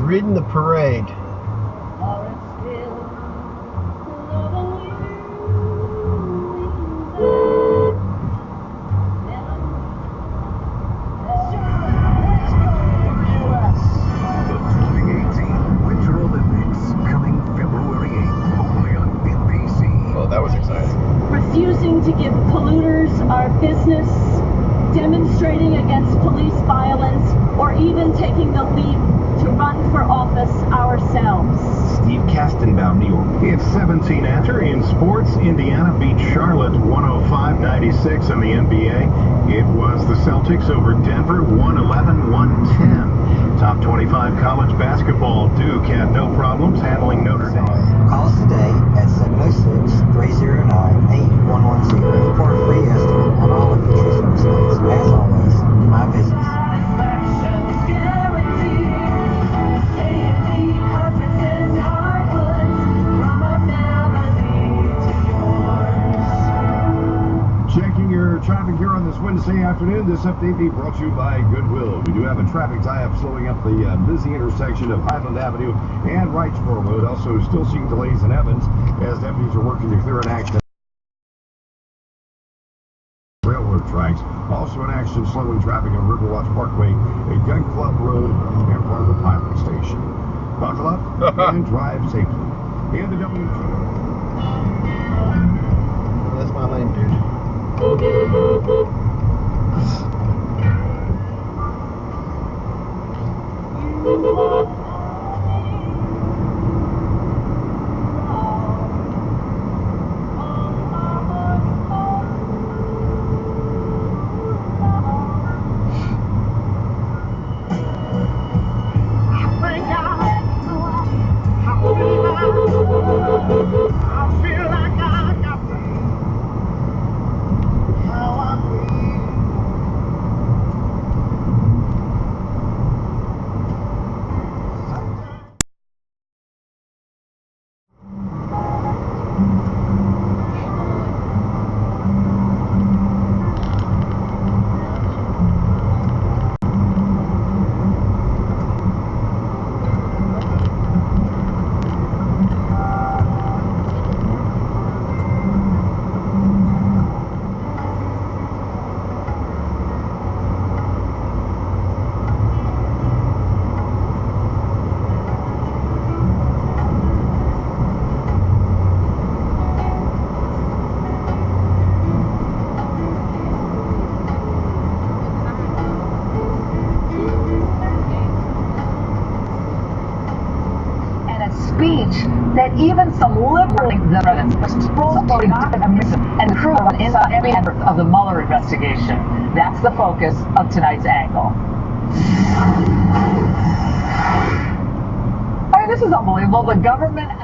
Reading the parade. Refusing to give polluters our business, demonstrating against police violence, or even taking the leap to run for office ourselves. Steve Kastenbaum, New York. It's 17 after. In sports, Indiana beat Charlotte 105-96 in the NBA. It was the Celtics over Denver 111-110. Top 25 college basketball. Duke had no problems handling Notre Dame. Call us today at 706-309-8110 for a free estimate on all of your tree service needs. As always, my business. Checking your traffic here on this Wednesday afternoon. This update being brought to you by Goodwill. We do have a traffic tie-up slowing up the busy intersection of Highland Avenue and Wrightsboro Road. Also still seeing delays in Evans as deputies are working to clear an accident. Railroad tracks. Also an action slowing traffic on Riverwatch Parkway at Gun Club Road in front of the Pilot Station. Buckle up and drive safely. In the WG. That's my lane, dude. Speech that even some liberal and crew inside every member of the Mueller investigation. That's the focus of tonight's angle. I mean, this is unbelievable. The government and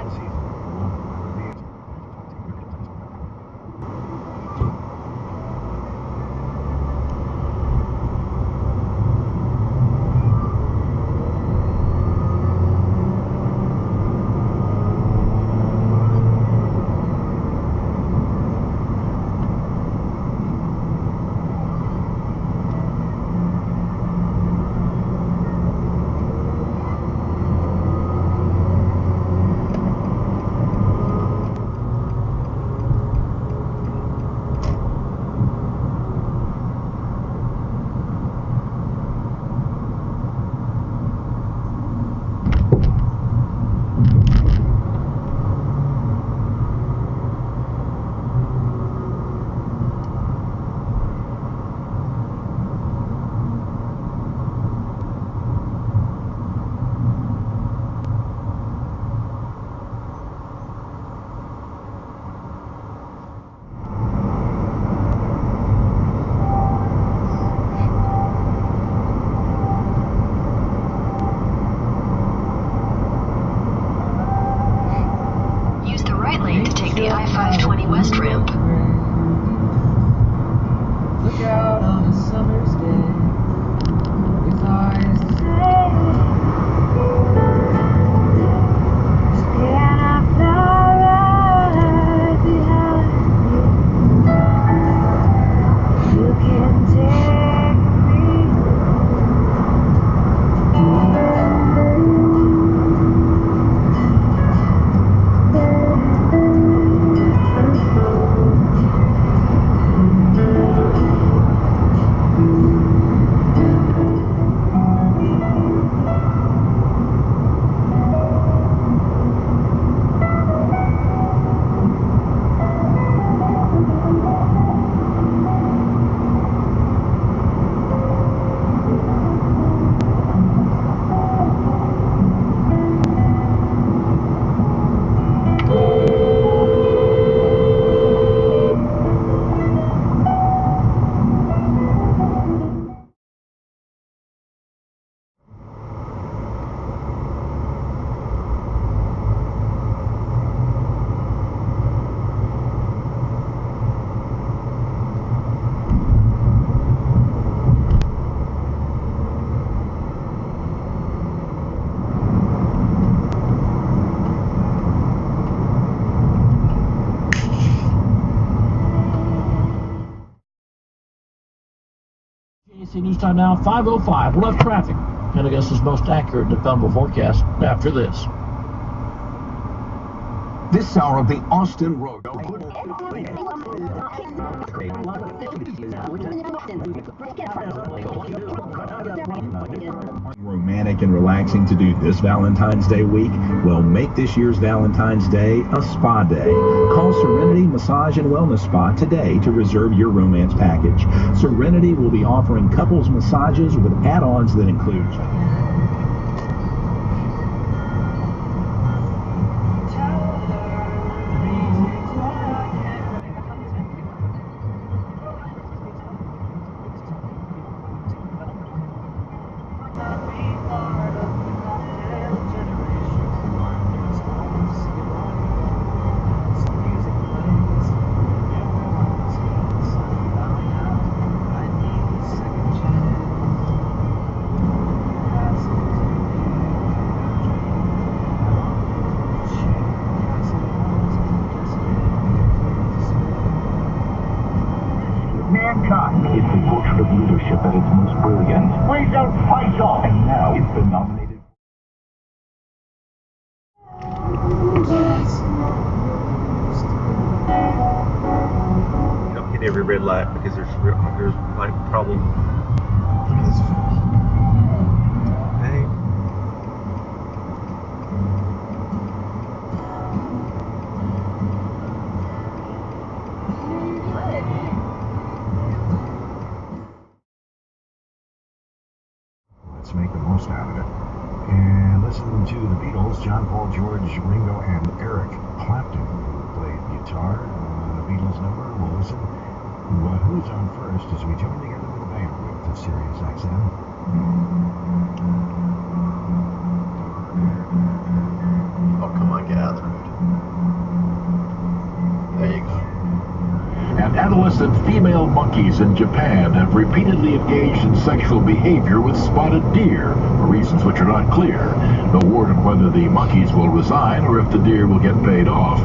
News Time now, 5:05. We'll have traffic and Augusta's most accurate and dependable forecast after this. This hour of the Austin Road. Romantic and relaxing to do this Valentine's Day week? Well, make this year's Valentine's Day a spa day. Call Serenity Massage and Wellness Spa today to reserve your romance package. Serenity will be offering couples massages with add-ons that include mankind. It's a portrait of leadership at its most brilliant. Please don't fight off. And now it's been nominated. You don't hit every red light because there's like probably. Look at this. Hey. Let's make the most out of it. And listen to the Beatles, John, Paul, George, Ringo, and Eric Clapton, who played guitar on a Beatles number. We'll listen to who's on first as we join together with the band with Sirius XM. Oh, come on, get out of the road. There you go. And adolescent female monkeys in Japan have repeatedly engaged in sexual behavior with spotted deer for reasons which are not clear. No word on whether the monkeys will resign or if the deer will get paid off.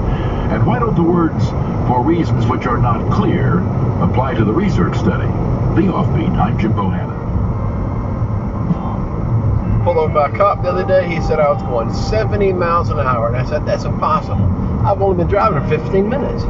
And why don't the words "for reasons which are not clear" apply to the research study? The Offbeat, I'm Jim Bohannon. Pulled over by a cop the other day. He said I was going 70 miles an hour, and I said that's impossible. I've only been driving for 15 minutes.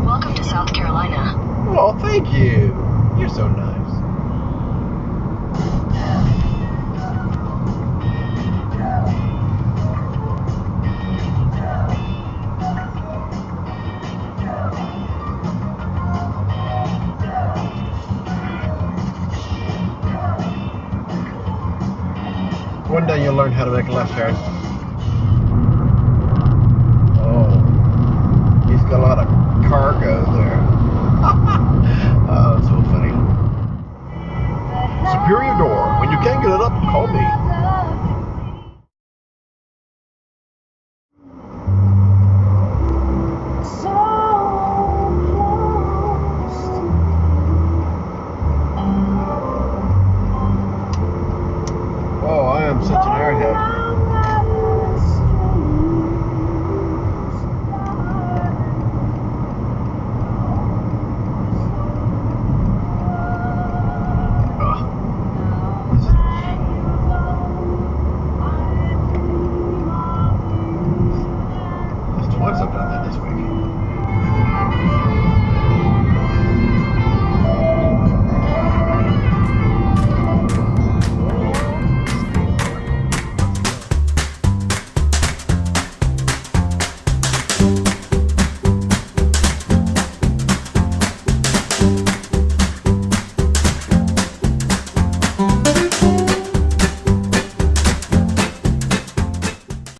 Welcome to South Carolina. Oh, thank you. You're so nice. One day you'll learn how to make a left turn.